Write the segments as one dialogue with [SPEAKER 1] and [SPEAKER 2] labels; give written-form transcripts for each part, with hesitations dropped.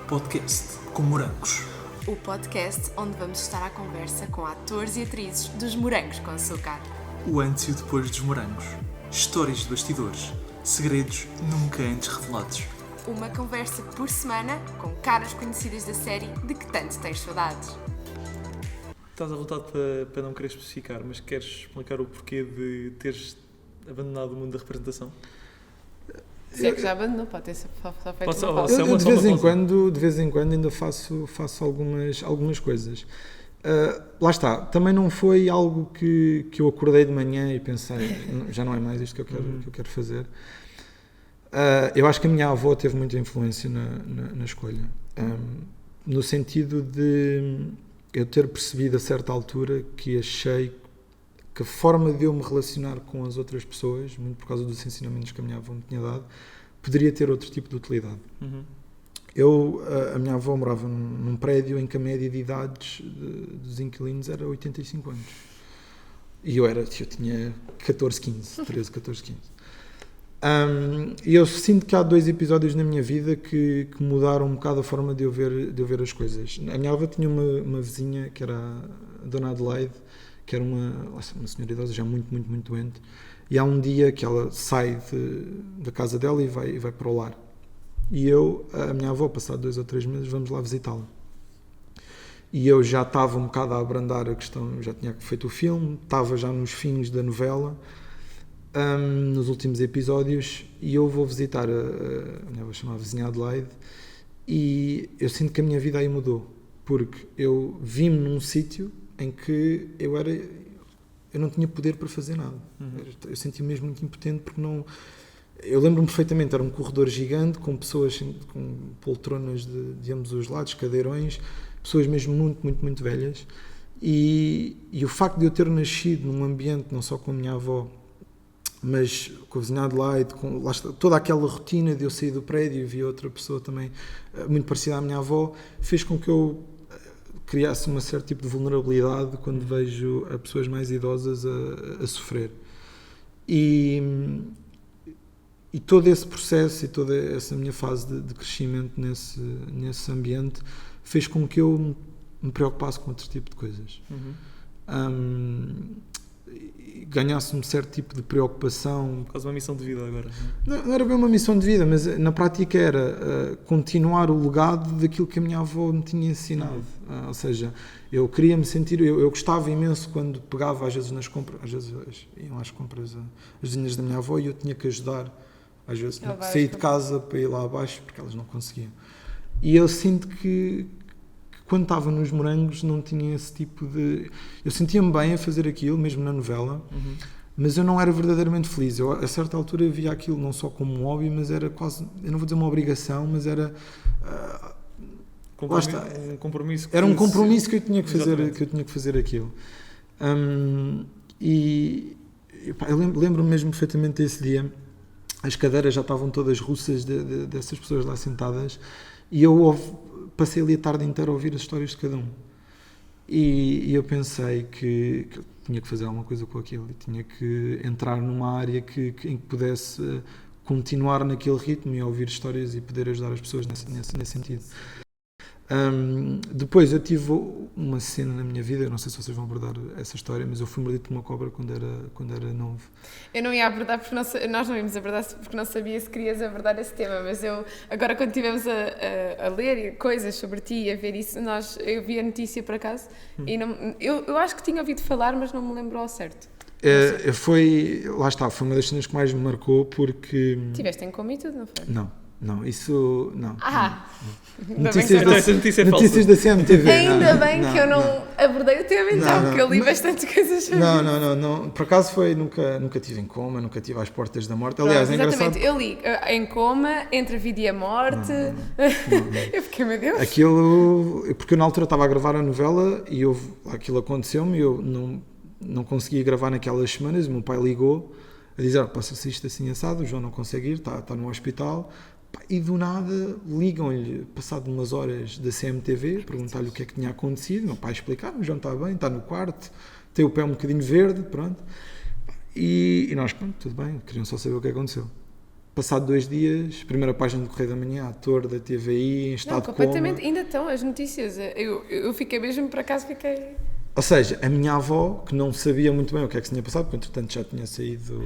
[SPEAKER 1] Podcast com Morangos.
[SPEAKER 2] O podcast onde vamos estar à conversa com atores e atrizes dos Morangos com Açúcar.
[SPEAKER 1] O antes e o depois dos morangos. Histórias de bastidores. Segredos nunca antes revelados.
[SPEAKER 2] Uma conversa por semana com caras conhecidas da série de que tanto tens saudades.
[SPEAKER 3] Estás à vontade para não querer especificar, mas queres explicar o porquê de teres abandonado o mundo da representação?
[SPEAKER 4] Se é que já abandonou, pode ter só feito
[SPEAKER 3] Pode ser,
[SPEAKER 4] uma
[SPEAKER 3] ou
[SPEAKER 4] pausa.
[SPEAKER 3] se é
[SPEAKER 5] Eu, de vez em quando ainda faço algumas coisas. Lá está, também não foi algo que eu acordei de manhã e pensei, já não é mais isto que eu quero fazer. Eu acho que a minha avó teve muita influência na escolha, no sentido de eu ter percebido a certa altura que achei que a forma de eu me relacionar com as outras pessoas, muito por causa dos ensinamentos que a minha avó me tinha dado, poderia ter outro tipo de utilidade. A minha avó morava num prédio em que a média de idades dos inquilinos era 85 anos. E eu tinha 14, 15. E eu sinto que há 2 episódios na minha vida que mudaram um bocado a forma de eu ver as coisas. A minha avó tinha uma vizinha que era a Dona Adelaide, que era uma senhora idosa já muito, muito, muito doente. E há um dia que ela sai da casa dela e vai para o lar. E a minha avó, passado 2 ou 3 meses, vamos lá visitá-la. E eu já estava um bocado a abrandar a questão, já tinha feito o filme, estava já nos fins da novela, nos últimos episódios, e eu vou visitar a minha avó, chamada vizinha Adelaide, e eu sinto que a minha vida aí mudou, porque eu vi-me num sítio em que eu não tinha poder para fazer nada. Eu sentia-me mesmo muito impotente, porque não... Eu lembro-me perfeitamente, era um corredor gigante, com pessoas com poltronas de ambos os lados, cadeirões, pessoas mesmo muito, muito, muito velhas, e o facto de eu ter nascido num ambiente, não só com a minha avó, mas com a vizinha Adelaide, lá está, toda aquela rotina de eu sair do prédio e vi outra pessoa também muito parecida à minha avó, fez com que eu criasse um certo tipo de vulnerabilidade quando vejo as pessoas mais idosas a sofrer. E todo esse processo e toda essa minha fase de crescimento nesse ambiente fez com que eu me preocupasse com outro tipo de coisas. Ganhasse um certo tipo de preocupação.
[SPEAKER 3] Quase uma missão de vida agora.
[SPEAKER 5] Não era bem uma missão de vida, mas na prática era continuar o legado daquilo que a minha avó me tinha ensinado. Ou seja, eu queria me sentir... Eu gostava imenso quando pegava, às vezes nas compras, às vezes iam às compras as vizinhas da minha avó e eu tinha que ajudar, às vezes sair de casa para ir lá abaixo, porque elas não conseguiam. E eu sinto que quando estava nos Morangos não tinha esse tipo de... Eu sentia-me bem a fazer aquilo, mesmo na novela, mas eu não era verdadeiramente feliz. Eu, a certa altura, via aquilo não só como um hobby, mas era quase... Eu não vou dizer uma obrigação, mas era...
[SPEAKER 3] Um compromisso.
[SPEAKER 5] Era um compromisso que eu tinha que fazer,
[SPEAKER 3] Exatamente.
[SPEAKER 5] que eu tinha que fazer aquilo. Eu lembro-me mesmo perfeitamente desse dia. As cadeiras já estavam todas russas dessas pessoas lá sentadas e eu passei ali a tarde inteira a ouvir as histórias de cada um. E eu pensei que eu tinha que fazer alguma coisa com aquilo e tinha que entrar numa área em que pudesse continuar naquele ritmo e ouvir histórias e poder ajudar as pessoas nesse sentido. Depois eu tive uma cena na minha vida, eu não sei se vocês vão abordar essa história, mas eu fui mordido por uma cobra quando era novo.
[SPEAKER 4] Eu não ia abordar, porque nós não íamos abordar porque não sabia se querias abordar esse tema, mas eu, agora quando estivemos a ler coisas sobre ti e a ver isso, eu vi a notícia por acaso, e eu acho que tinha ouvido falar, mas não me lembro ao certo.
[SPEAKER 5] Lá está, foi uma das cenas que mais me marcou porque...
[SPEAKER 4] Tiveste em coma e tudo, não foi?
[SPEAKER 5] Não, isso não.
[SPEAKER 4] Notícias
[SPEAKER 5] Notícias da CMTV.
[SPEAKER 4] Ainda bem que eu não abordei o tema então, porque eu li bastantes coisas sobre isso.
[SPEAKER 5] Não. Por acaso nunca tive em coma, nunca tive às portas da morte. Aliás,
[SPEAKER 4] Pronto,
[SPEAKER 5] é
[SPEAKER 4] exatamente,
[SPEAKER 5] engraçado.
[SPEAKER 4] eu li em coma, entre a vida e a morte. Eu fiquei, meu Deus.
[SPEAKER 5] Aquilo, porque eu na altura estava a gravar a novela e aquilo aconteceu-me e eu não conseguia gravar naquelas semanas. O meu pai ligou a dizer, passa-se isto assim assado, o João não consegue ir, está no hospital. E do nada ligam-lhe, passado umas horas da CMTV, perguntar-lhe o que é que tinha acontecido. O meu pai explicar, o João está bem, está no quarto, tem o pé um bocadinho verde, pronto. E nós, pronto, tudo bem, queriam só saber o que aconteceu. passado 2 dias, primeira página do Correio da Manhã, ator da TVI, em
[SPEAKER 4] Não,
[SPEAKER 5] estado de
[SPEAKER 4] completamente.
[SPEAKER 5] coma.
[SPEAKER 4] Ainda estão as notícias. Eu fiquei mesmo, por acaso, fiquei...
[SPEAKER 5] Ou seja, a minha avó, que não sabia muito bem o que é que se tinha passado, porque entretanto já tinha saído,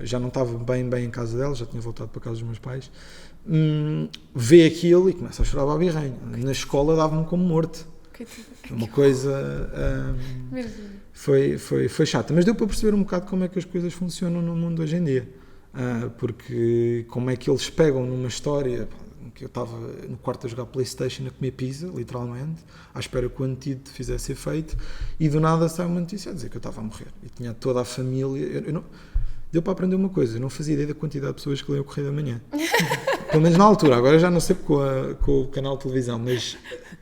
[SPEAKER 5] já não estava bem em casa dela, já tinha voltado para casa dos meus pais, vê aquilo e começa a chorar babirranho. Na escola dava-me como morto. Uma coisa... Foi chata, mas deu para perceber um bocado como é que as coisas funcionam no mundo hoje em dia. Porque como é que eles pegam numa história... que eu estava no quarto a jogar PlayStation a comer pizza, literalmente, à espera que o antídoto fizesse efeito, e do nada sai uma notícia a dizer que eu estava a morrer. E tinha toda a família... Deu para aprender uma coisa, eu não fazia ideia da quantidade de pessoas que leem o Correio da Manhã. Pelo menos na altura, agora já não sei com o canal de televisão, mas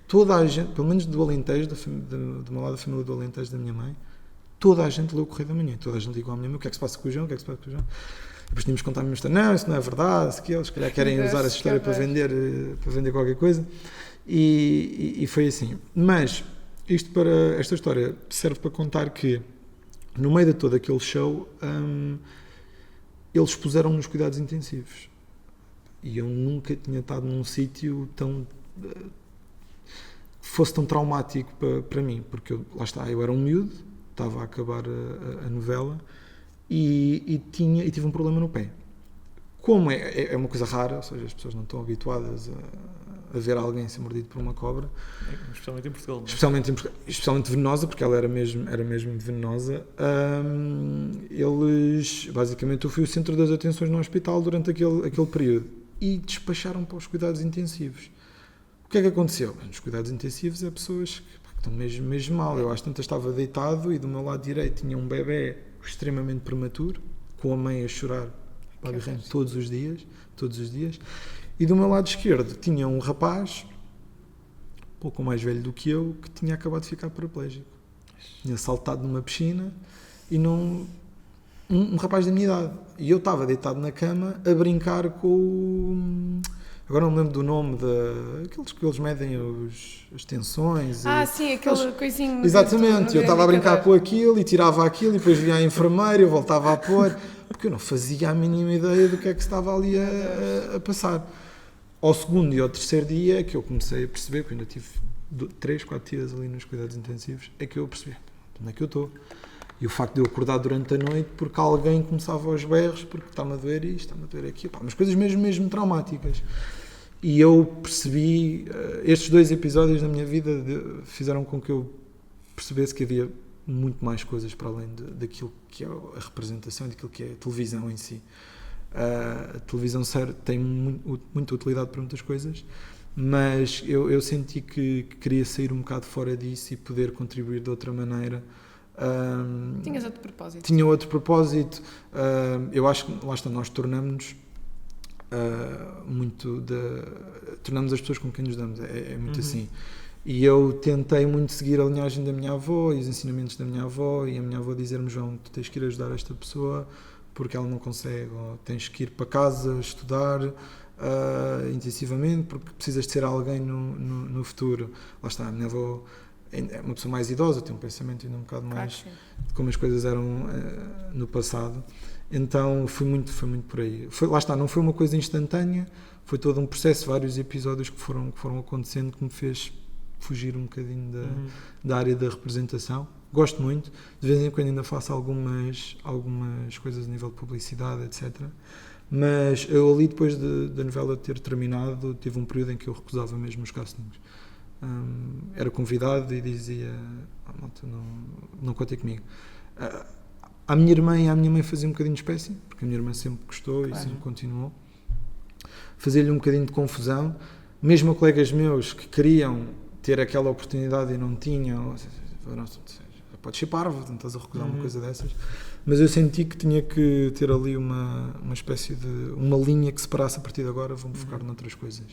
[SPEAKER 5] toda a gente, pelo menos do Alentejo, do meu lado da família do Alentejo da minha mãe, toda a gente leu o Correio da Manhã, toda a gente ligou à minha mãe, o que é que se passa com o João, o que é que se passa com o João? Depois tínhamos que contar a minha história. Não, isso não é verdade, se eles calhar querem usar essa história para vender qualquer coisa. E foi assim. Mas esta história serve para contar que no meio de todo aquele show eles puseram nos cuidados intensivos. E eu nunca tinha estado num sítio fosse tão traumático para mim, porque lá está, eu era um miúdo, estava a acabar a novela, e tive um problema no pé. Como é uma coisa rara, ou seja, as pessoas não estão habituadas a ver alguém ser mordido por uma cobra.
[SPEAKER 3] Especialmente em Portugal.
[SPEAKER 5] Especialmente venenosa, porque ela era mesmo venenosa. Basicamente, eu fui o centro das atenções no hospital durante aquele período. E despacharam para os cuidados intensivos. O que é que aconteceu? Nos cuidados intensivos é pessoas que estão mesmo mal. Eu às tantas estava deitado e do meu lado direito tinha um bebê extremamente prematuro, com a mãe a chorar todos os dias, e do meu lado esquerdo tinha um rapaz, pouco mais velho do que eu, que tinha acabado de ficar paraplégico. Tinha saltado numa piscina e um rapaz da minha idade. E eu estava deitado na cama a brincar com agora não me lembro do nome aqueles que eles medem as tensões.
[SPEAKER 4] Sim, aquele coisinho.
[SPEAKER 5] Exatamente, eu estava a brincar com aquilo e tirava aquilo e depois via a enfermeira e eu voltava a pôr, porque eu não fazia a mínima ideia do que é que se estava ali a passar. Ao segundo e ao terceiro dia que eu comecei a perceber, que eu ainda tive 3, 4 dias ali nos cuidados intensivos, é que eu percebi onde é que eu estou. E o facto de eu acordar durante a noite porque alguém começava aos berros, porque está-me a doer isto, está-me a doer aquilo, mas coisas mesmo traumáticas. E eu percebi, estes 2 episódios da minha vida fizeram com que eu percebesse que havia muito mais coisas para além daquilo que é a representação e daquilo que é a televisão em si. A televisão tem muita utilidade para muitas coisas, mas eu senti que queria sair um bocado fora disso e poder contribuir de outra maneira.
[SPEAKER 4] Tinhas outro propósito?
[SPEAKER 5] Tinha outro propósito. Eu acho que lá está, nós tornamos tornamos as pessoas com quem nos damos, é muito assim. E eu tentei muito seguir a linhagem da minha avó e os ensinamentos da minha avó, e a minha avó dizer-me: João, tu tens que ir ajudar esta pessoa porque ela não consegue, ou tens que ir para casa estudar intensivamente porque precisas de ser alguém no futuro. Lá está, a minha avó é uma pessoa mais idosa, tem um pensamento ainda um bocado mais de como as coisas eram no passado. Então foi muito por aí. Lá está, não foi uma coisa instantânea, foi todo um processo, vários episódios que foram acontecendo, que me fez fugir um bocadinho da área da representação. Gosto muito, de vez em quando ainda faço algumas coisas a nível de publicidade, etc. Mas eu ali, depois da novela ter terminado, tive um período em que eu recusava mesmo os castings. Era convidado e dizia: não contem comigo. A minha irmã e a minha mãe faziam um bocadinho de espécie, porque a minha irmã sempre gostou e sempre continuou. Fazia-lhe um bocadinho de confusão, mesmo a colegas meus que queriam ter aquela oportunidade e não tinham. Podes ser parvo, não estás a recusar uma coisa dessas. Mas eu senti que tinha que ter ali uma espécie de uma linha que separasse: a partir de agora vou-me focar noutras coisas.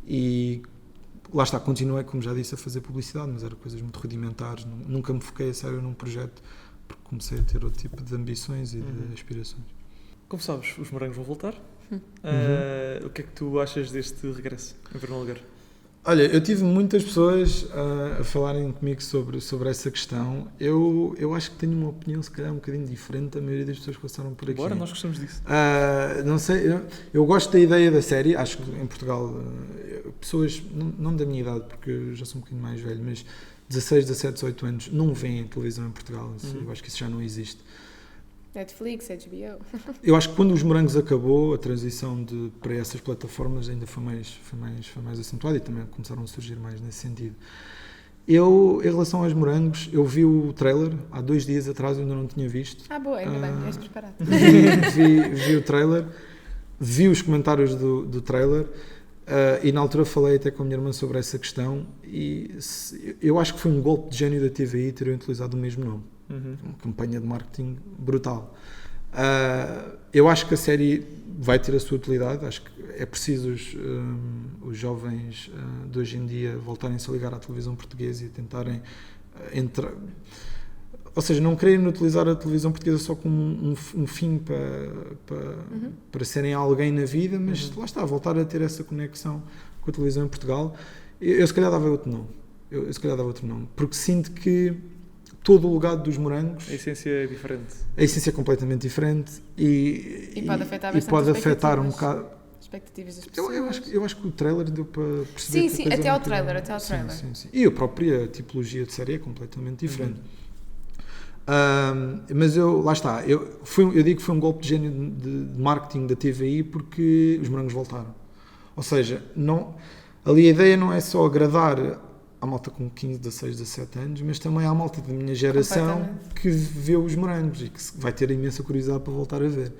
[SPEAKER 5] E lá está, continuei, como já disse, a fazer publicidade, mas eram coisas muito rudimentares. Nunca me foquei a sério num projeto, porque comecei a ter outro tipo de ambições e de aspirações.
[SPEAKER 3] Como sabes, os morangos vão voltar. O que é que tu achas deste regresso em primeiro lugar?
[SPEAKER 5] Olha, eu tive muitas pessoas a falarem comigo sobre essa questão. Eu acho que tenho uma opinião, se calhar, um bocadinho diferente da maioria das pessoas que passaram por aqui.
[SPEAKER 3] Bora, nós gostamos disso.
[SPEAKER 5] Não sei, eu gosto da ideia da série. Acho que em Portugal, pessoas, não da minha idade, porque eu já sou um bocadinho mais velho, mas 16, 17, 18 anos, não veem televisão em Portugal. Eu acho que isso já não existe.
[SPEAKER 4] Netflix, HBO.
[SPEAKER 5] Eu acho que quando os Morangos acabou, a transição para essas plataformas ainda foi mais acentuada e também começaram a surgir mais nesse sentido. Eu, em relação aos Morangos, eu vi o trailer há 2 dias atrás, eu ainda não tinha visto.
[SPEAKER 4] Boa, ainda bem, és preparado.
[SPEAKER 5] Vi o trailer, vi os comentários do trailer e na altura falei até com a minha irmã sobre essa questão e eu acho que foi um golpe de gênio da TVI terem utilizado o mesmo nome. Uma campanha de marketing brutal. Eu acho que a série vai ter a sua utilidade. Acho que é preciso os jovens de hoje em dia voltarem-se a ligar à televisão portuguesa e tentarem entrar. Ou seja, não querem utilizar a televisão portuguesa só como um fim para serem alguém na vida, mas lá está, voltar a ter essa conexão com a televisão em Portugal. Eu se calhar dava outro nome. Porque sinto que todo o legado dos Morangos...
[SPEAKER 3] A essência é diferente.
[SPEAKER 5] A essência é completamente diferente e
[SPEAKER 4] pode
[SPEAKER 5] afetar um bocado...
[SPEAKER 4] expectativas das pessoas.
[SPEAKER 5] Eu acho que o trailer deu para perceber...
[SPEAKER 4] Sim, até ao trailer.
[SPEAKER 5] Sim. E a própria tipologia de série é completamente diferente. Mas lá está, eu digo que foi um golpe de gênio de marketing da TVI porque os Morangos voltaram. Ou seja, ali a ideia não é só agradar à malta com 15, 16, 17 anos, mas também à malta da minha geração que vê os Morangos e que vai ter imensa curiosidade para voltar a ver.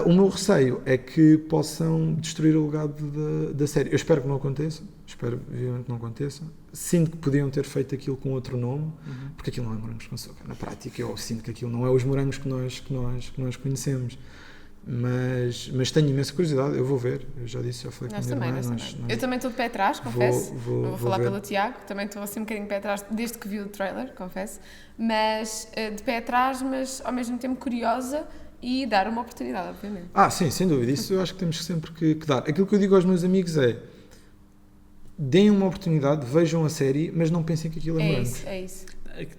[SPEAKER 5] O meu receio é que possam destruir o legado da série. Eu espero que não aconteça. Espero, vivamente, que não aconteça. Sinto que podiam ter feito aquilo com outro nome, porque aquilo não é Morangos com Açúcar. Na prática, eu sinto que aquilo não é os Morangos que nós conhecemos. Mas tenho imensa curiosidade. Eu vou ver. Eu já falei com a minha irmã.
[SPEAKER 4] Eu também estou de pé atrás, confesso. Vou falar
[SPEAKER 5] ver.
[SPEAKER 4] pelo Tiago. Também estou assim um bocadinho de pé atrás, desde que vi o trailer, confesso. Mas de pé atrás, mas ao mesmo tempo curiosa. E dar uma oportunidade, obviamente.
[SPEAKER 5] Sim, sem dúvida. Isso eu acho que temos sempre que dar. Aquilo que eu digo aos meus amigos é: deem uma oportunidade, vejam a série, mas não pensem que aquilo é Morangos.
[SPEAKER 4] É isso.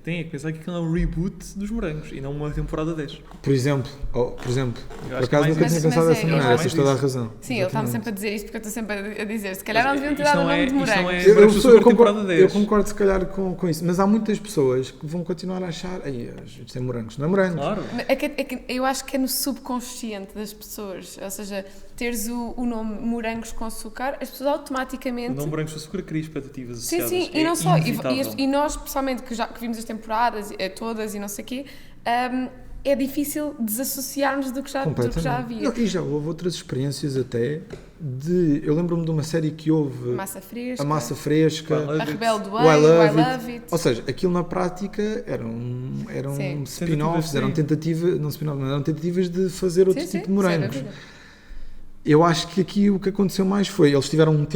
[SPEAKER 3] Tem que pensar que aquilo é um reboot dos Morangos e não uma temporada 10.
[SPEAKER 5] Por exemplo, por acaso nunca tinha pensado dessa maneira, tens toda a razão.
[SPEAKER 4] Sim, ele está-me sempre a dizer isto porque eu estou sempre a dizer, se calhar não deviam ter dado o nome de Morangos.
[SPEAKER 5] Eu concordo se calhar com isso, mas há muitas pessoas que vão continuar a achar isto é Morangos, não é Morangos.
[SPEAKER 3] Claro.
[SPEAKER 4] Eu acho que é no subconsciente das pessoas, ou seja, teres o nome Morangos com Açúcar, as pessoas automaticamente...
[SPEAKER 3] O nome Morangos com Açúcar cria expectativas associadas.
[SPEAKER 4] Sim, e não só, e nós pessoalmente que vimos as temporadas todas e não sei o quê, é difícil desassociarmos do que já havia.
[SPEAKER 5] E já houve outras experiências até eu lembro-me de uma série que houve... A Massa Fresca.
[SPEAKER 4] A Rebelde Way, I Love It.
[SPEAKER 5] Ou seja, aquilo na prática eram spin-offs, eram tentativas de fazer outro tipo de Morangos. Eu acho que aqui o que aconteceu mais foi, eles tiveram um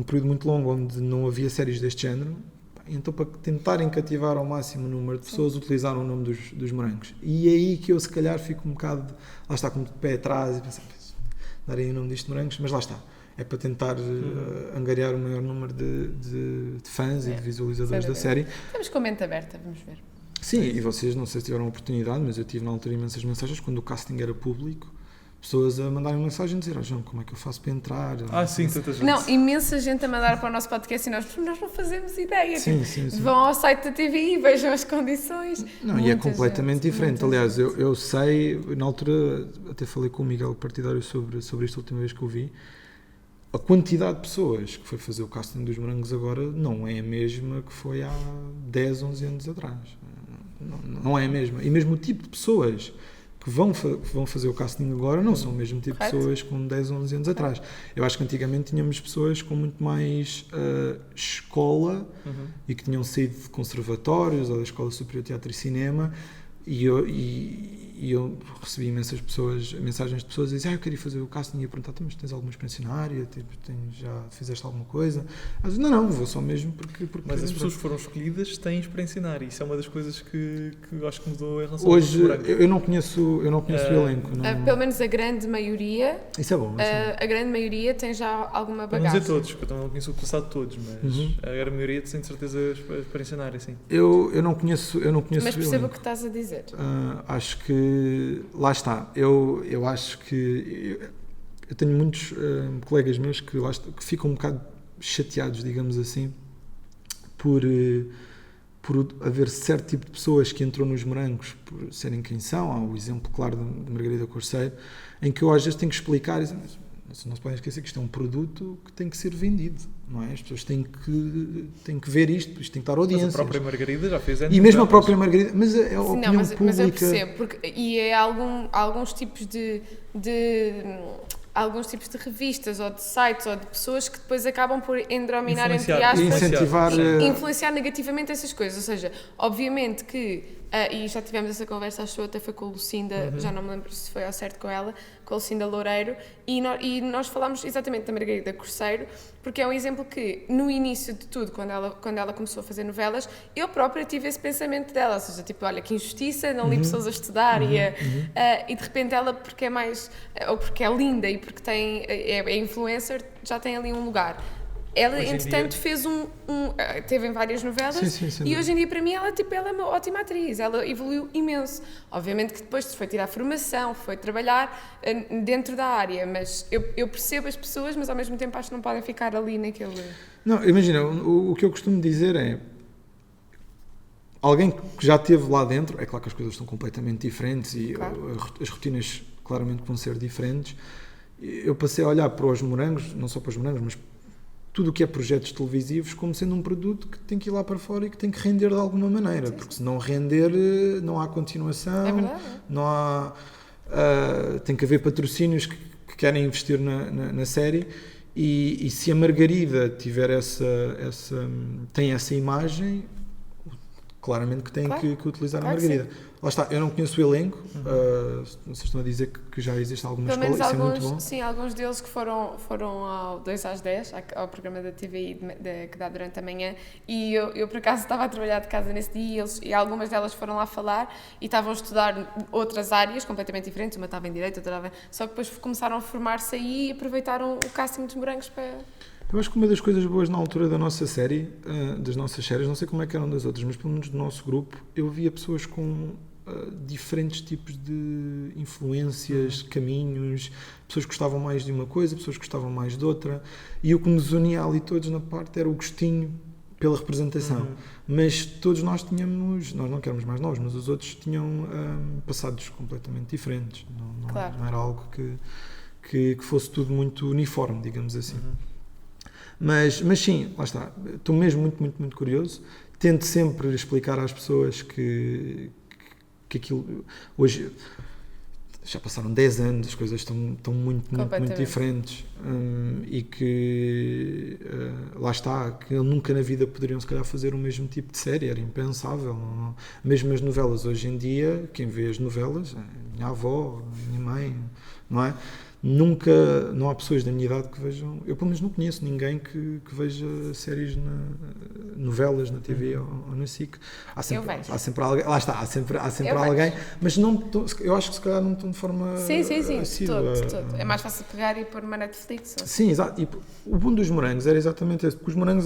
[SPEAKER 5] período muito longo onde não havia séries deste género, então para tentarem cativar ao máximo o número de pessoas, utilizaram o nome dos Morangos. E é aí que eu se calhar fico um bocado, lá está, com o pé atrás e pensar, darem o nome disto de Morangos, mas lá está, é para tentar angariar o maior número de fãs e de visualizadores da série.
[SPEAKER 4] Estamos com a mente aberta, vamos ver.
[SPEAKER 5] Sim, e vocês não sei se tiveram a oportunidade, mas eu tive na altura imensas mensagens quando o casting era público, pessoas a mandarem mensagem e dizer, João, como é que eu faço para entrar?
[SPEAKER 3] Sim, tanta gente.
[SPEAKER 4] Não, imensa gente a mandar para o nosso podcast e nós não fazemos ideia.
[SPEAKER 5] Sim.
[SPEAKER 4] Vão ao site da TVI, vejam as condições.
[SPEAKER 5] Não, e é completamente diferente. Aliás, eu sei, na altura, até falei com o Miguel Partidário sobre isto a última vez que o vi, a quantidade de pessoas que foi fazer o casting dos Morangos agora não é a mesma que foi há 10, 11 anos atrás. Não é a mesma. E mesmo o tipo de pessoas que vão fazer o casting agora não são o mesmo tipo de pessoas com 10, 11 anos atrás. Eu acho que antigamente tínhamos pessoas com muito mais escola e que tinham saído de conservatórios ou da Escola Superior de Teatro e Cinema e e eu recebi imensas mensagens de pessoas a dizer, eu queria fazer o casting, e ia perguntar, mas tens alguma experiência na área? Já fizeste alguma coisa? Eu disse, não, vou só mesmo porque
[SPEAKER 3] Mas as pessoas que foram escolhidas têm experiência na área. Isso é uma das coisas que eu acho que mudou em relação
[SPEAKER 5] hoje,
[SPEAKER 3] ao Morango.
[SPEAKER 5] eu não conheço o elenco. Não...
[SPEAKER 4] Pelo menos a grande maioria.
[SPEAKER 5] Isso é bom.
[SPEAKER 4] A grande maioria tem já alguma
[SPEAKER 3] Não
[SPEAKER 4] bagagem.
[SPEAKER 3] vou dizer todos, porque eu também não conheço o passado de todos, mas a grande maioria tem de certeza experiência na área, sim.
[SPEAKER 5] Eu não conheço
[SPEAKER 4] Mas
[SPEAKER 5] o
[SPEAKER 4] percebo o
[SPEAKER 5] elenco.
[SPEAKER 4] que estás a dizer.
[SPEAKER 5] Acho que lá está. Eu acho que eu tenho muitos colegas meus que ficam um bocado chateados, digamos assim, por haver certo tipo de pessoas que entrou nos Morangos por serem quem são. Há o exemplo claro de Margarida Corceiro, em que eu às vezes tenho que explicar, mas não se podem esquecer que isto é um produto que tem que ser vendido, não é? As pessoas têm que ver isto tem que estar audiência.
[SPEAKER 3] Mas a própria Margarida já fez
[SPEAKER 5] E mesmo a própria Margarida, mas é a opinião
[SPEAKER 4] mas
[SPEAKER 5] pública...
[SPEAKER 4] Mas eu percebo, e é alguns tipos de alguns tipos de revistas ou de sites ou de pessoas que depois acabam por endrominar, entre aspas, influenciar negativamente essas coisas. Ou seja, obviamente que, e já tivemos essa conversa, acho que até foi com a Lucinda, já não me lembro se foi ao certo com ela, com a Lucinda Loureiro, e nós falámos exatamente da Margarida Corceiro, porque é um exemplo que, no início de tudo, quando ela começou a fazer novelas, eu própria tive esse pensamento dela, ou seja, tipo, olha, que injustiça, não li pessoas a estudar, e de repente ela, porque é mais, ou porque é linda e porque é influencer, já tem ali um lugar. Ela, entretanto, fez teve em várias novelas,
[SPEAKER 5] sim,
[SPEAKER 4] e hoje em dia, para mim, ela é uma ótima atriz, ela evoluiu imenso. Obviamente que depois foi tirar formação, foi trabalhar dentro da área, mas eu percebo as pessoas, mas ao mesmo tempo acho que não podem ficar ali naquele...
[SPEAKER 5] Não, imagina, o que eu costumo dizer é, alguém que já esteve lá dentro, é claro que as coisas estão completamente diferentes e as rotinas claramente vão ser diferentes. Eu passei a olhar para os Morangos, não só para os Morangos, mas tudo o que é projetos televisivos como sendo um produto que tem que ir lá para fora e que tem que render de alguma maneira, porque se não render não há continuação, não há, tem que haver patrocínios que querem investir na série, e se a Margarida tiver tem essa imagem, claramente que tem que utilizar a Margarida. Lá está, eu não conheço o elenco, vocês estão a dizer que já existe alguma
[SPEAKER 4] Pelo
[SPEAKER 5] escola,
[SPEAKER 4] menos
[SPEAKER 5] isso é muito bom.
[SPEAKER 4] Sim, alguns deles que foram ao 2 às 10, ao programa da TVI que dá durante a manhã, e eu por acaso estava a trabalhar de casa nesse dia, e algumas delas foram lá falar e estavam a estudar outras áreas completamente diferentes, uma estava em Direito, outra estava... Só que depois começaram a formar-se aí e aproveitaram o casting dos Morangos para...
[SPEAKER 5] Eu acho que uma das coisas boas na altura da nossa série, das nossas séries, não sei como é que eram das outras, mas pelo menos do nosso grupo, eu via pessoas com diferentes tipos de influências, caminhos, pessoas que gostavam mais de uma coisa, pessoas que gostavam mais de outra, e o que nos unia ali todos na parte era o gostinho pela representação. Mas todos nós não que éramos mais novos, mas os outros tinham passados completamente diferentes. Não era algo que fosse tudo muito uniforme, digamos assim. Mas sim, lá está, estou mesmo muito, muito, muito curioso. Tento sempre explicar às pessoas que aquilo, hoje, já passaram 10 anos, as coisas estão muito, muito, muito diferentes, e que, lá está, que nunca na vida poderiam se calhar fazer o mesmo tipo de série, era impensável. Mesmo as novelas hoje em dia, quem vê as novelas, a minha avó, a minha mãe, não é? Não há pessoas da minha idade que vejam, eu pelo menos não conheço ninguém que veja séries, novelas na TV ou na SIC. Há sempre alguém, lá está, há sempre alguém, mas eu acho que se calhar não estão de forma assídua.
[SPEAKER 4] Todo. É mais fácil pegar e pôr uma Netflix. Ou...
[SPEAKER 5] Sim, exato. E o bom dos Morangos era exatamente esse, porque os Morangos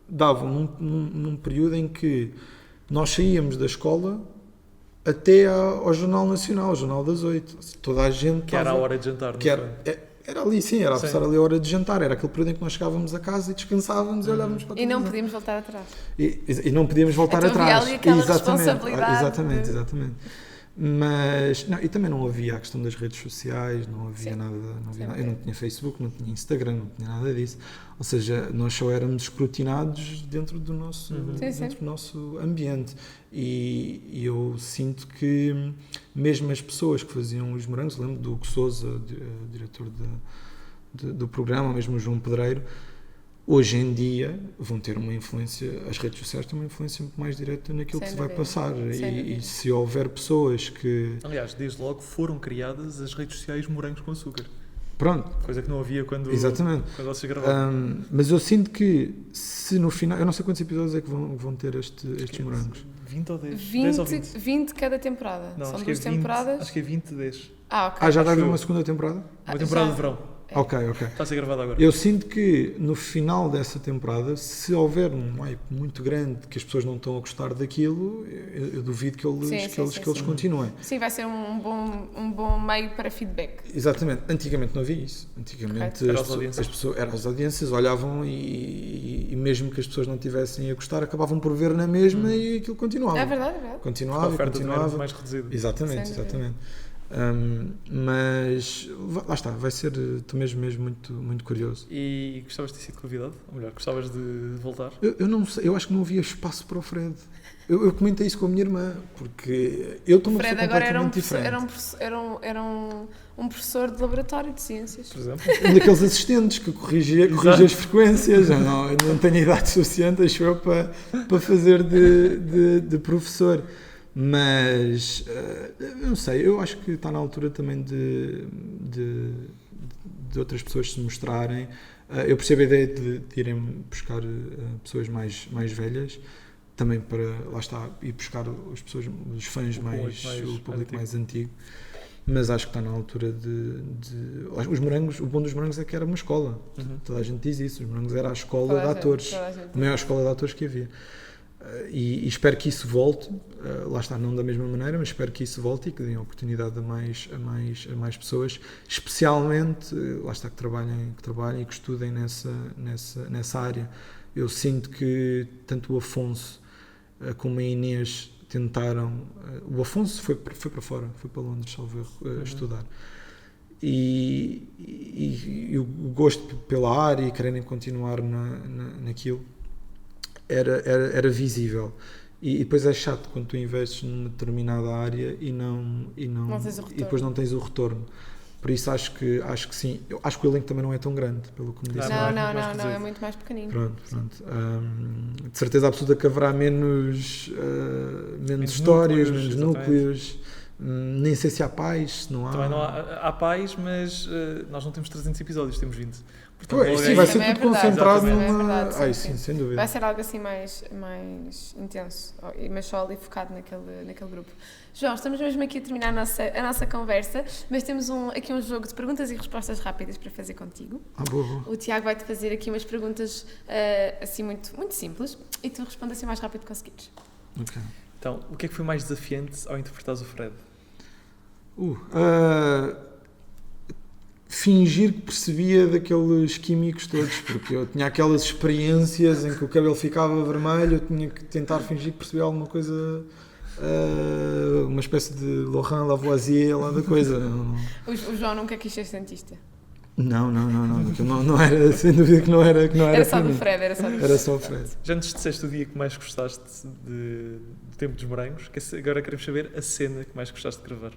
[SPEAKER 5] davam num período em que nós saíamos da escola até ao Jornal Nacional, ao Jornal das 8. Toda a gente...
[SPEAKER 3] Que era a hora de jantar, não
[SPEAKER 5] era ali, sim, era a passar ali a hora de jantar. Era aquele período em que nós chegávamos a casa e descansávamos e olhávamos para a televisão.
[SPEAKER 4] E não podíamos voltar atrás.
[SPEAKER 5] E não podíamos voltar
[SPEAKER 4] então
[SPEAKER 5] atrás.
[SPEAKER 4] Havia ali aquela responsabilidade.
[SPEAKER 5] Exatamente. Mas, e também não havia a questão das redes sociais, não havia nada. Eu não tinha Facebook, não tinha Instagram, não tinha nada disso. Ou seja, nós só éramos escrutinados dentro do nosso, do nosso ambiente. E eu sinto que mesmo as pessoas que faziam os Morangos, lembro do Hugo Sousa, diretor do programa, mesmo o João Pedreiro, hoje em dia vão ter uma influência, as redes sociais têm uma influência muito mais direta naquilo que
[SPEAKER 4] Sem
[SPEAKER 5] se vai
[SPEAKER 4] dúvida.
[SPEAKER 5] passar.
[SPEAKER 4] Sem
[SPEAKER 5] E
[SPEAKER 4] dúvida.
[SPEAKER 5] se houver pessoas que.
[SPEAKER 3] Aliás, desde logo foram criadas as redes sociais Morangos com Açúcar.
[SPEAKER 5] Pronto,
[SPEAKER 3] Coisa que não havia quando
[SPEAKER 5] exatamente.
[SPEAKER 3] vocês gravavam.
[SPEAKER 5] Mas eu sinto que se no final. Eu não sei quantos episódios é que vão ter estes morangos.
[SPEAKER 3] 20 ou 10? 10 ou 20?
[SPEAKER 4] 20 cada temporada.
[SPEAKER 3] Não,
[SPEAKER 4] São
[SPEAKER 3] acho que é
[SPEAKER 4] 2
[SPEAKER 3] 20,
[SPEAKER 4] temporadas.
[SPEAKER 3] acho que é 20 10.
[SPEAKER 4] Ok.
[SPEAKER 5] Já vai
[SPEAKER 3] acho
[SPEAKER 5] haver
[SPEAKER 3] eu.
[SPEAKER 5] uma segunda temporada?
[SPEAKER 3] Uma temporada
[SPEAKER 4] já.
[SPEAKER 3] de verão.
[SPEAKER 5] Ok.
[SPEAKER 3] Está a ser gravada agora.
[SPEAKER 5] Eu sinto que no final dessa temporada, se houver um hype muito grande que as pessoas não estão a gostar daquilo, eu duvido que eles,
[SPEAKER 4] Sim,
[SPEAKER 5] que eles,
[SPEAKER 4] sim,
[SPEAKER 5] que eles
[SPEAKER 4] sim.
[SPEAKER 5] continuem.
[SPEAKER 4] Sim, vai ser um bom meio para feedback.
[SPEAKER 5] Exatamente. Antigamente não havia isso. Antigamente
[SPEAKER 3] Correto. Era
[SPEAKER 5] as
[SPEAKER 3] as audiências.
[SPEAKER 5] pessoas, eram as audiências, olhavam e mesmo que as pessoas não estivessem a gostar, acabavam por ver na mesma e aquilo continuava.
[SPEAKER 4] É verdade, é verdade.
[SPEAKER 3] A
[SPEAKER 5] Continuava e
[SPEAKER 3] oferta também era
[SPEAKER 5] continuava.
[SPEAKER 3] mais reduzida.
[SPEAKER 5] Exatamente,
[SPEAKER 4] Sem dúvida.
[SPEAKER 5] exatamente. Mas lá está, vai ser. Estou mesmo muito, muito curioso.
[SPEAKER 3] E gostavas de ter sido convidado? Ou melhor, gostavas de voltar?
[SPEAKER 5] Eu não sei, eu acho que não havia espaço para o Fred. Eu comentei isso com a minha irmã, porque eu estou
[SPEAKER 4] O
[SPEAKER 5] uma
[SPEAKER 4] Fred
[SPEAKER 5] pessoa
[SPEAKER 4] agora era
[SPEAKER 5] completamente diferente.
[SPEAKER 4] um professor de laboratório de ciências.
[SPEAKER 3] Por exemplo?
[SPEAKER 5] Um daqueles assistentes que corrige as frequências. Eu não tenho idade suficiente, acho eu, para fazer de professor. Mas, eu não sei, eu acho que está na altura também de outras pessoas se mostrarem. Eu percebo a ideia de irem buscar pessoas mais velhas, também para, lá está, ir buscar os fãs o público mais antigo. Mas acho que está na altura os morangos, o bom dos morangos é que era uma escola.
[SPEAKER 3] Uhum.
[SPEAKER 5] Toda a gente diz isso. Os morangos era a escola
[SPEAKER 4] Toda
[SPEAKER 5] de
[SPEAKER 4] a gente,
[SPEAKER 5] atores.
[SPEAKER 4] toda a gente.
[SPEAKER 5] A maior escola de atores que havia. E espero que isso volte. Lá está, não da mesma maneira, mas espero que isso volte e que deem oportunidade a mais pessoas, especialmente, lá está, que trabalhem e que estudem nessa área. Eu sinto que tanto o Afonso como a Inês tentaram. O Afonso foi para fora, foi para Londres, salvo erro, estudar. E o gosto pela área e quererem continuar naquilo era visível. E depois é chato quando tu investes numa determinada área e
[SPEAKER 4] tens o retorno.
[SPEAKER 5] depois não tens o retorno. Por isso acho que sim. Eu acho que o elenco também não é tão grande, pelo que me disse.
[SPEAKER 3] Ah,
[SPEAKER 4] Não,
[SPEAKER 3] mais
[SPEAKER 4] é
[SPEAKER 3] reduzido.
[SPEAKER 4] muito mais pequenino.
[SPEAKER 5] Pronto. De certeza absoluta que haverá menos histórias,
[SPEAKER 3] núcleos,
[SPEAKER 5] menos núcleos. Nem sei se há pais, se não há.
[SPEAKER 3] Também não há pais, mas nós não temos 300 episódios, temos 20. Portanto,
[SPEAKER 5] Pois,
[SPEAKER 3] logo
[SPEAKER 5] sim,
[SPEAKER 3] aí-
[SPEAKER 5] vai ser
[SPEAKER 4] Também é
[SPEAKER 5] tudo
[SPEAKER 4] verdade,
[SPEAKER 5] concentrado
[SPEAKER 4] também é
[SPEAKER 5] numa.
[SPEAKER 4] verdade, sim,
[SPEAKER 5] Ai,
[SPEAKER 4] sim.
[SPEAKER 5] sim, sem dúvida.
[SPEAKER 4] Vai ser algo assim mais intenso, mas só ali focado naquele grupo. João, estamos mesmo aqui a terminar a nossa conversa, mas temos aqui um jogo de perguntas e respostas rápidas para fazer contigo.
[SPEAKER 5] Boa.
[SPEAKER 4] O Tiago vai-te fazer aqui umas perguntas assim muito, muito simples e tu respondes assim o mais rápido que conseguires.
[SPEAKER 5] Ok.
[SPEAKER 3] Então, o que é que foi mais desafiante ao interpretares o Fred?
[SPEAKER 5] Fingir que percebia daqueles químicos todos, porque eu tinha aquelas experiências em que o cabelo ficava vermelho, eu tinha que tentar fingir que percebia alguma coisa, uma espécie de Laurent Lavoisier lá da coisa.
[SPEAKER 4] O João nunca quis ser cientista.
[SPEAKER 5] Não, aquilo não era, sem dúvida que não era
[SPEAKER 4] Era só
[SPEAKER 5] para
[SPEAKER 4] do
[SPEAKER 5] mim.
[SPEAKER 4] Fred, era só do Fred.
[SPEAKER 5] Era só o Fred.
[SPEAKER 3] Já antes disseste o dia que mais gostaste do Tempo dos Morangos, agora queremos saber a cena que mais gostaste de gravar.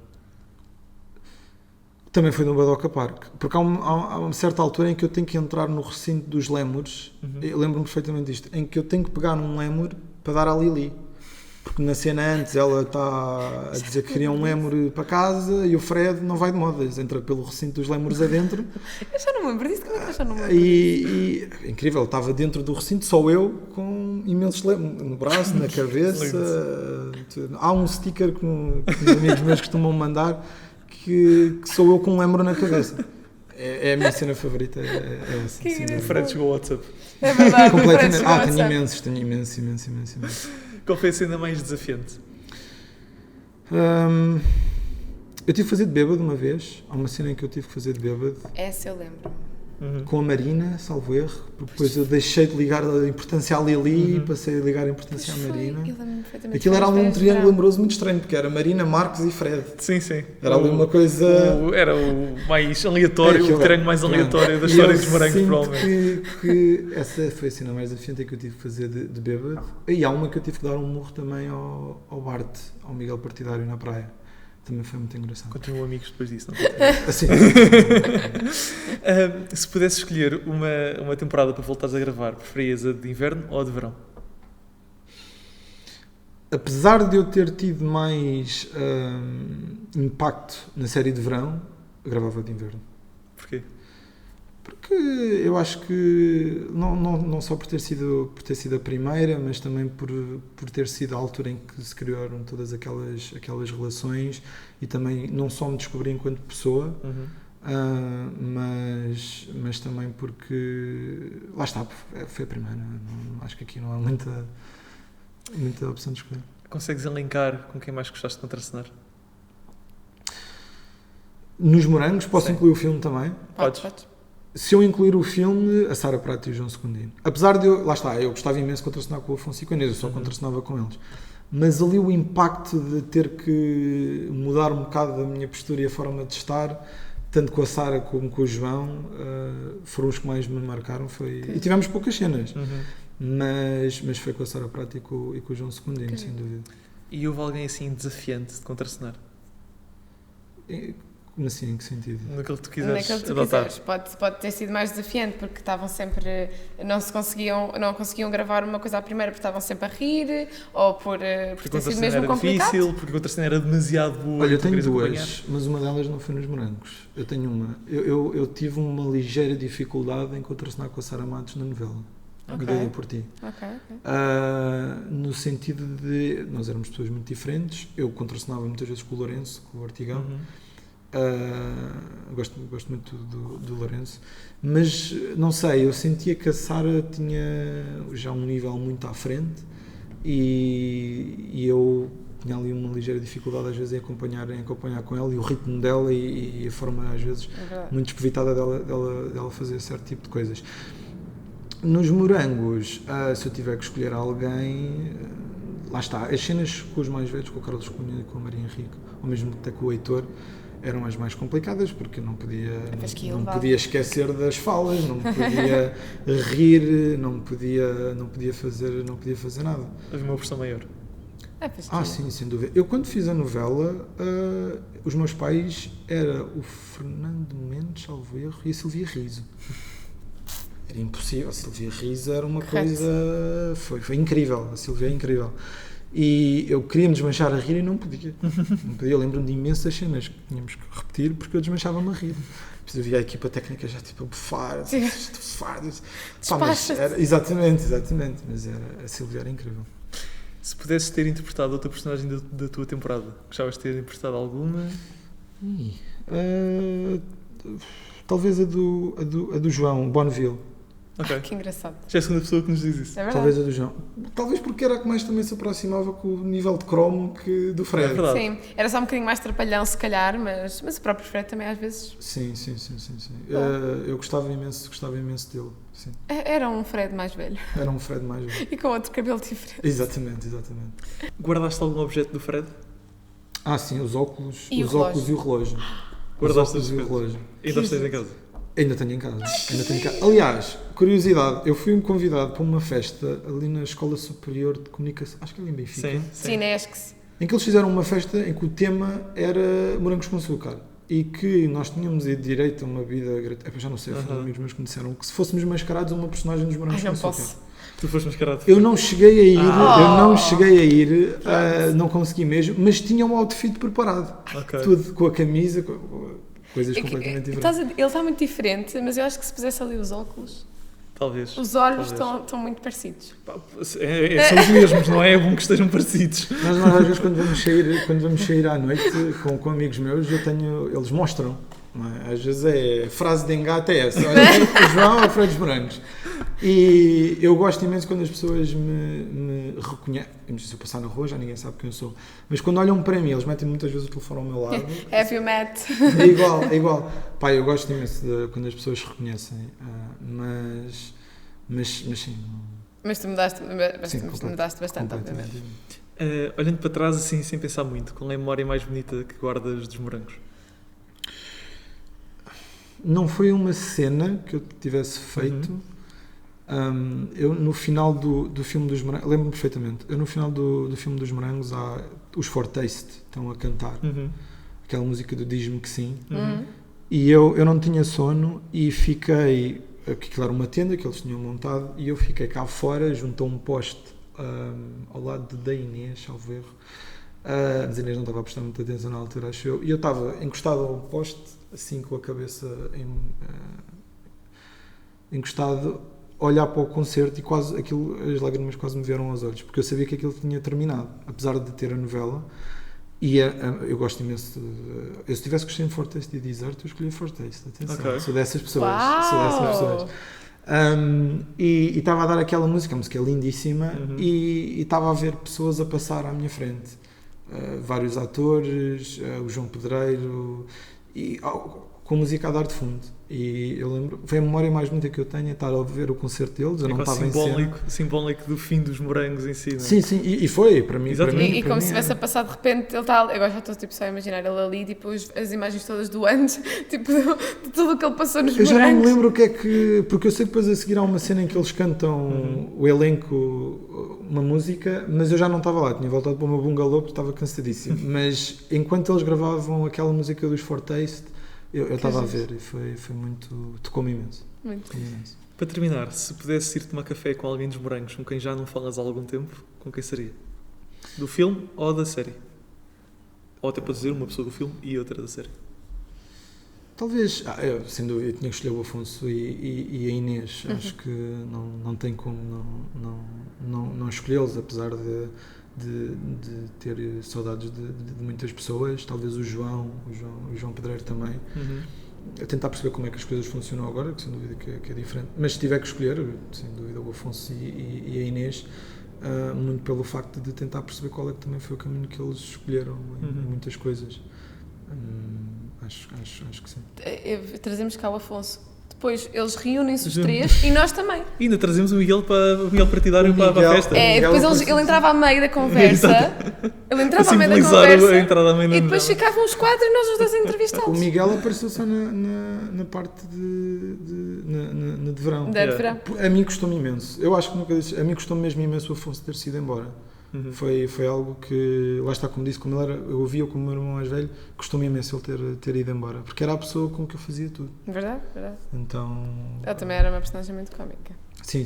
[SPEAKER 5] Também foi no Badoca Park, porque há uma certa altura em que eu tenho que entrar no recinto dos lémures, eu lembro-me perfeitamente disto, em que eu tenho que pegar num lémure para dar à Lili, porque na cena antes ela está a dizer que queria um lémure para casa e o Fred não vai de modas, entra pelo recinto dos lémures adentro
[SPEAKER 4] Eu já não me lembro disso, como é que eu já não me lembro?
[SPEAKER 5] e incrível, estava dentro do recinto só eu com imensos lémures no braço, na cabeça, há um sticker que os amigos meus costumam mandar que sou eu com um lémure na cabeça. É a minha cena favorita. É essa,
[SPEAKER 4] Que
[SPEAKER 5] sem
[SPEAKER 3] O
[SPEAKER 5] dúvida.
[SPEAKER 3] Fred chegou ao WhatsApp.
[SPEAKER 4] É verdade, o Fred
[SPEAKER 5] Completamente.
[SPEAKER 4] chegou ao
[SPEAKER 5] Tenho
[SPEAKER 4] WhatsApp.
[SPEAKER 5] imenso.
[SPEAKER 3] Qual foi a cena mais desafiante?
[SPEAKER 5] Eu tive que fazer de bêbado uma vez. Há uma cena em que eu tive que fazer de bêbado
[SPEAKER 4] Essa eu lembro.
[SPEAKER 5] com a Marina, salvo erro. Porque depois eu deixei de ligar a importância à Lili e passei a ligar a importância à Marina. Aquilo era ali um triângulo amoroso muito estranho, porque era Marina, Marcos e Fred.
[SPEAKER 3] Sim.
[SPEAKER 5] Era ali uma coisa.
[SPEAKER 3] Era o mais aleatório,
[SPEAKER 5] Aquilo
[SPEAKER 3] o treino mais
[SPEAKER 5] pronto.
[SPEAKER 3] aleatório da
[SPEAKER 5] E
[SPEAKER 3] história
[SPEAKER 5] eu
[SPEAKER 3] dos morangos,
[SPEAKER 5] sinto
[SPEAKER 3] provavelmente.
[SPEAKER 5] que essa foi a cena mais desafiante que eu tive que fazer de bêbado. E há uma que eu tive que dar um murro também ao Bart, ao Miguel Partidário na praia. também foi muito engraçado.
[SPEAKER 3] Continuam amigos depois disso, não?
[SPEAKER 5] Assim,
[SPEAKER 3] Se pudesse escolher uma temporada para voltares a gravar, preferias a de inverno ou a de verão?
[SPEAKER 5] apesar de eu ter tido mais impacto na série de verão, eu gravava de inverno.
[SPEAKER 3] Porquê?
[SPEAKER 5] Porque eu acho que não só por ter sido a primeira, mas também por ter sido a altura em que se criaram todas aquelas relações, e também não só me descobri enquanto pessoa, mas também porque lá está, foi a primeira. Acho que aqui não há muita opção de escolher.
[SPEAKER 3] Consegues elencar com quem mais gostaste de contracenar?
[SPEAKER 5] Nos Morangos, posso
[SPEAKER 3] Sim.
[SPEAKER 5] incluir o filme também?
[SPEAKER 3] Podes.
[SPEAKER 5] Se eu incluir o filme, a Sara Prato e o João Secundino. Apesar de lá está, eu gostava imenso de contracenar com o Afonso e com a Inês, eu só contracenava com eles. Mas ali o impacto de ter que mudar um bocado a minha postura e a forma de estar, tanto com a Sara como com o João, foram os que mais me marcaram. E tivemos poucas cenas, mas foi com a Sara Prato e com o João Secundino, sem dúvida.
[SPEAKER 3] E houve alguém assim desafiante de contracenar?
[SPEAKER 5] Como assim? Em que sentido?
[SPEAKER 3] Naquele que tu quiseres
[SPEAKER 4] Naquele que tu
[SPEAKER 3] adotar?
[SPEAKER 4] quiseres. Pode ter sido mais desafiante, porque estavam sempre. Não conseguiam gravar uma coisa à primeira porque estavam sempre a rir, ou por ter sido
[SPEAKER 3] contracenar
[SPEAKER 4] mesmo
[SPEAKER 3] era
[SPEAKER 4] complicado.
[SPEAKER 3] difícil, porque a contracenar era demasiado boa.
[SPEAKER 5] Olha,
[SPEAKER 3] e
[SPEAKER 5] eu
[SPEAKER 3] tu
[SPEAKER 5] tenho
[SPEAKER 3] querias
[SPEAKER 5] duas,
[SPEAKER 3] acompanhar.
[SPEAKER 5] mas uma delas não foi nos Morangos. Eu tenho uma. Eu tive uma ligeira dificuldade em contracenar com a Sara Matos na novela.
[SPEAKER 4] Ok.
[SPEAKER 5] Cuidei por ti.
[SPEAKER 4] Ok.
[SPEAKER 5] No sentido de nós éramos pessoas muito diferentes. Eu contracenava muitas vezes com o Lourenço, com o Artigão. Gosto muito do Lourenço, mas não sei, eu sentia que a Sara tinha já um nível muito à frente e eu tinha ali uma ligeira dificuldade às vezes em acompanhar com ela, e o ritmo dela e a forma às vezes muito desprovitada dela fazer certo tipo de coisas. Nos Morangos, se eu tiver que escolher alguém, lá está, as cenas com os mais velhos, com o Carlos Cunha e com a Maria Henrique, ou mesmo até com o Heitor, eram as mais complicadas, porque não podia esquecer das falas, não podia rir, não podia fazer nada.
[SPEAKER 3] Havia uma pressão maior.
[SPEAKER 5] Sim, sem dúvida. Eu quando fiz a novela, os meus pais era o Fernando Mendes, salvo erro, e a Silvia Riso. Era impossível, a Silvia Riso era uma coisa... Foi incrível, a Silvia é incrível. E eu queria me desmanchar a rir e não podia. Eu lembro-me de imensas cenas que tínhamos que repetir porque eu desmanchava-me a rir. Depois eu via a equipa técnica já tipo a bufar. Exatamente. Mas a Silvia era incrível.
[SPEAKER 3] Se pudesses ter interpretado outra personagem da tua temporada, gostavas de ter interpretado alguma?
[SPEAKER 5] Talvez a do João Bonneville.
[SPEAKER 3] Ok.
[SPEAKER 4] Que engraçado.
[SPEAKER 3] Já é a segunda pessoa que nos diz isso.
[SPEAKER 4] É verdade.
[SPEAKER 5] Talvez a do João. Talvez porque era a que mais também se aproximava com o nível de cromo do Fred.
[SPEAKER 3] É verdade.
[SPEAKER 4] Sim, era só um bocadinho mais trapalhão, se calhar, mas o próprio Fred também às vezes.
[SPEAKER 5] Sim. Eu gostava imenso dele. Sim.
[SPEAKER 4] Era um Fred mais velho.
[SPEAKER 5] Era um Fred mais velho.
[SPEAKER 4] E com outro cabelo diferente.
[SPEAKER 5] Exatamente.
[SPEAKER 3] Guardaste algum objeto do Fred?
[SPEAKER 5] Sim, os óculos
[SPEAKER 4] E o
[SPEAKER 5] óculos e o relógio.
[SPEAKER 3] Guardaste
[SPEAKER 5] os óculos
[SPEAKER 3] as
[SPEAKER 5] e o
[SPEAKER 3] coisas?
[SPEAKER 5] relógio.
[SPEAKER 3] Ainda os tens em casa?
[SPEAKER 5] Ainda tenho em casa. Aliás, curiosidade, eu fui convidado para uma festa ali na Escola Superior de Comunicação, acho que ali em Benfica,
[SPEAKER 4] Sim, Nesques.
[SPEAKER 5] em que eles fizeram uma festa em que o tema era morangos com açúcar e que nós tínhamos direito a uma bebida gratuita. Já não sei, foram amigos meus que me disseram que se fôssemos mascarados a uma personagem dos morangos com
[SPEAKER 4] Não
[SPEAKER 5] açúcar.
[SPEAKER 4] posso.
[SPEAKER 3] Tu foste mascarado?
[SPEAKER 5] Eu não cheguei a ir, não consegui mesmo, mas tinha um outfit preparado.
[SPEAKER 3] Ok.
[SPEAKER 5] Tudo com a camisa, com coisas completamente diferentes.
[SPEAKER 4] Ele está muito diferente, mas eu acho que se pusesse ali os óculos,
[SPEAKER 3] Talvez.
[SPEAKER 4] os olhos
[SPEAKER 3] Talvez.
[SPEAKER 4] estão muito parecidos.
[SPEAKER 3] São os mesmos, não é? É bom que estejam parecidos.
[SPEAKER 5] Nós às vezes quando vamos sair à noite com amigos meus, eles mostram, não é? Às vezes a frase de engate é essa: olha, o João é o Fred dos Morangos. E eu gosto imenso quando as pessoas me reconhecem. Se eu passar na rua já ninguém sabe quem eu sou, mas quando olham para mim, eles metem muitas vezes o telefone ao meu lado.
[SPEAKER 4] Have you met?
[SPEAKER 5] É igual. Pá, eu gosto imenso quando as pessoas reconhecem, mas sim.
[SPEAKER 4] Mas tu mudaste bastante,
[SPEAKER 5] Completamente.
[SPEAKER 4] obviamente.
[SPEAKER 3] Olhando para trás, assim, sem pensar muito, qual é a memória mais bonita que guardas dos morangos?
[SPEAKER 5] Não foi uma cena que eu tivesse feito. Eu no final do filme dos Morangos, lembro-me perfeitamente, no final do filme dos Morangos há os Fortaste estão a cantar. aquela música do Diz-me que sim. E eu não tinha sono e fiquei, aquilo era uma tenda que eles tinham montado, e eu fiquei cá fora junto a um poste ao lado da Inês, salvo erro. Mas a Inês não estava a prestar muita atenção na altura, acho eu, e eu estava encostado ao poste, assim com a cabeça encostado, a olhar para o concerto, e quase as lágrimas quase me vieram aos olhos, porque eu sabia que aquilo tinha terminado, apesar de ter a novela. E eu gosto imenso eu, se tivesse gostado de Fortaste e Deserto, eu escolhi Fortaste, atenção, sou dessas pessoas. E estava a dar aquela música, a música é lindíssima, e estava a ver pessoas a passar à minha frente, vários atores, o João Pedreiro, e com música a dar de fundo. E eu lembro, foi a memória mais bonita que eu tenho, é estar a ver o concerto deles. Eu não estava em cena.
[SPEAKER 3] Simbólico do fim dos morangos em si, não é?
[SPEAKER 5] Sim, e foi para mim.
[SPEAKER 4] E como se tivesse passado de repente, ele está, agora já estou tipo, só a imaginar ele ali, tipo, as imagens todas do antes, tipo, de tudo o que ele passou nos morangos.
[SPEAKER 5] Eu já não me lembro o que é que, porque eu sei que depois a seguir há uma cena em que eles cantam o elenco, uma música, mas eu já não estava lá, tinha voltado para o meu bungalow porque estava cansadíssimo. Mas enquanto eles gravavam aquela música dos Fortaste, eu estava a ver, e foi muito, tocou-me imenso.
[SPEAKER 4] Muito.
[SPEAKER 5] Imenso.
[SPEAKER 3] Para terminar, se pudesse ir tomar café com alguém dos morangos, com quem já não falas há algum tempo, com quem seria? Do filme ou da série? Ou até para dizer uma pessoa do filme e outra da série?
[SPEAKER 5] Talvez, eu, sem dúvida, eu tinha que escolher o Afonso e a Inês. Acho que não tem como não escolhê-los, apesar de ter saudades de muitas pessoas. Talvez o João Pedreiro também. A tentar perceber como é que as coisas funcionam agora, que sem dúvida que é diferente. Mas se tiver que escolher, sem dúvida, o Afonso e a Inês, muito pelo facto de tentar perceber qual é que também foi o caminho que eles escolheram em muitas coisas. Acho que sim.
[SPEAKER 4] Trazemos cá o Afonso. Depois eles reúnem-se os três e nós também.
[SPEAKER 3] E ainda trazemos o Miguel partidário para a festa.
[SPEAKER 4] Depois ele entrava à meio da conversa. Ele entrava
[SPEAKER 3] a
[SPEAKER 4] à meio da
[SPEAKER 3] simbolizar
[SPEAKER 4] conversa.
[SPEAKER 3] a entrada à meio da
[SPEAKER 4] E depois
[SPEAKER 3] novela.
[SPEAKER 4] ficavam os quatro e nós os dois a entrevistá-los.
[SPEAKER 5] O Miguel apareceu só na parte de verão.
[SPEAKER 4] De verão.
[SPEAKER 5] A mim custou-me imenso. Eu acho que nunca disse. A mim custou-me mesmo imenso o Afonso ter sido embora. Foi algo que, lá está, como disse, como ele era, eu ouvia como o meu irmão mais velho, custou-me imenso ele ter ido embora, porque era a pessoa com que eu fazia tudo.
[SPEAKER 4] Verdade.
[SPEAKER 5] Então...
[SPEAKER 4] Ele também era uma personagem muito cómica.
[SPEAKER 5] Sim.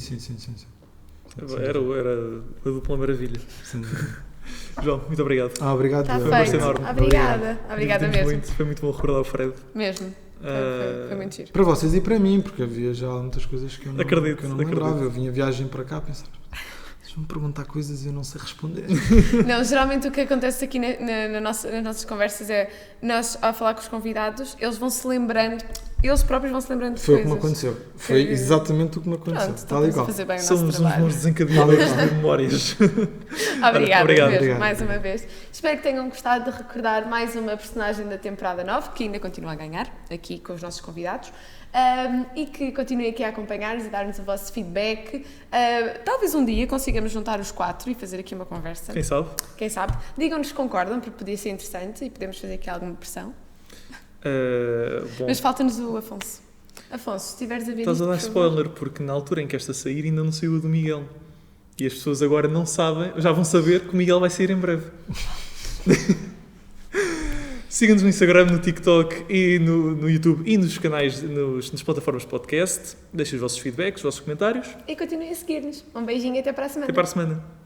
[SPEAKER 3] Era a dupla maravilha.
[SPEAKER 5] Sim.
[SPEAKER 3] João, muito obrigado.
[SPEAKER 5] Obrigado.
[SPEAKER 4] Está
[SPEAKER 3] Foi um gosto
[SPEAKER 4] feito.
[SPEAKER 3] enorme.
[SPEAKER 4] Obrigada
[SPEAKER 3] Divertimos
[SPEAKER 4] mesmo.
[SPEAKER 3] muito. Foi muito bom recordar o Fred.
[SPEAKER 4] Mesmo. Foi muito giro.
[SPEAKER 5] Para vocês e para mim, porque havia já muitas coisas que eu não lembrava. Eu vinha viagem para cá a pensar, me perguntar coisas e eu não sei responder.
[SPEAKER 4] Não, geralmente o que acontece aqui nas nossas conversas é nós, ao falar com os convidados, eles vão-se lembrando, eles próprios vão-se lembrando de
[SPEAKER 5] Foi
[SPEAKER 4] coisas.
[SPEAKER 5] o que me aconteceu. Foi exatamente o que me aconteceu.
[SPEAKER 4] Pronto,
[SPEAKER 5] Está igual.
[SPEAKER 4] a fazer bem o
[SPEAKER 3] Somos
[SPEAKER 4] nosso
[SPEAKER 3] uns
[SPEAKER 4] trabalho.
[SPEAKER 3] bons desencadeadores de memórias.
[SPEAKER 4] Obrigada
[SPEAKER 3] Obrigado.
[SPEAKER 4] mesmo, mais uma vez. Espero que tenham gostado de recordar mais uma personagem da temporada 9, que ainda continua a ganhar, aqui com os nossos convidados. E que continuem aqui a acompanhar-nos e dar-nos o vosso feedback. Talvez um dia consigamos juntar os quatro e fazer aqui uma conversa.
[SPEAKER 3] Quem sabe?
[SPEAKER 4] Digam-nos se concordam, porque podia ser interessante e podemos fazer aqui alguma pressão.
[SPEAKER 3] Bom,
[SPEAKER 4] Mas falta-nos o Afonso. Afonso, se estiveres a ver
[SPEAKER 3] estás
[SPEAKER 4] isto,
[SPEAKER 3] a dar
[SPEAKER 4] por favor.
[SPEAKER 3] spoiler, porque na altura em que esta sair ainda não saiu a do Miguel. E as pessoas agora não sabem, já vão saber que o Miguel vai sair em breve. Sigam-nos no Instagram, no TikTok e no YouTube e nos canais, nas plataformas de podcast. Deixem os vossos feedbacks, os vossos comentários.
[SPEAKER 4] E continuem a seguir-nos. Um beijinho e até para a semana.
[SPEAKER 3] Até para a semana.